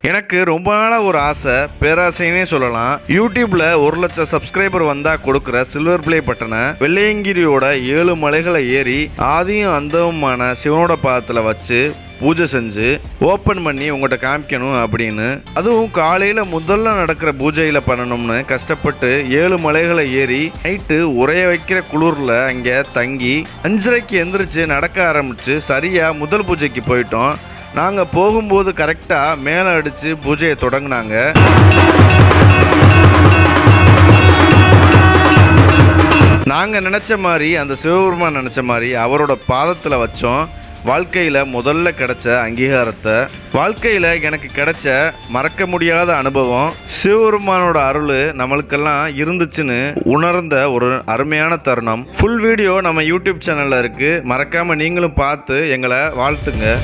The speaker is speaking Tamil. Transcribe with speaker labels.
Speaker 1: எனக்கு ரொம்ப நாளாக ஒரு ஆசை, பேராசைன்னே சொல்லலாம். யூடியூப்ல 1,00,000 சப்ஸ்கிரைபர் வந்தா கொடுக்குற சில்வர் பிளே பட்டனை வெள்ளையங்கிரியோட 7 மலைகளை ஏறி ஆதியும் அந்தவுமான சிவனோட பாதத்தில் வச்சு பூஜை செஞ்சு ஓப்பன் பண்ணி உங்கள்கிட்ட காமிக்கணும் அப்படின்னு. அதுவும் காலையில் முதல்ல நடக்கிற பூஜையில் பண்ணணும்னு கஷ்டப்பட்டு 7 மலைகளை ஏறி நைட்டு உரைய வைக்கிற குளிரில் அங்கே தங்கி 5:30க்கு எந்திரிச்சு நடக்க ஆரம்பித்து சரியாக முதல் பூஜைக்கு போயிட்டோம். நாங்கள் போகும்போது கரெக்டாக மேலே அடித்து பூஜையை தொடங்கினாங்க. நாங்கள் நினச்ச மாதிரி, அந்த சிவபெருமான் நினச்ச மாதிரி அவரோட பாதத்தில் வச்சோம். வாழ்க்கையில் முதல்ல கிடைச்ச அங்கீகாரத்தை, வாழ்க்கையில் எனக்கு கிடைச்ச மறக்க முடியாத அனுபவம், சிவபெருமானோட அருள் நம்மளுக்கெல்லாம் இருந்துச்சுன்னு உணர்ந்த ஒரு அருமையான தருணம். ஃபுல் வீடியோ நம்ம யூடியூப் சேனலில் இருக்குது, மறக்காமல் நீங்களும் பார்த்து எங்களை வாழ்த்துங்க.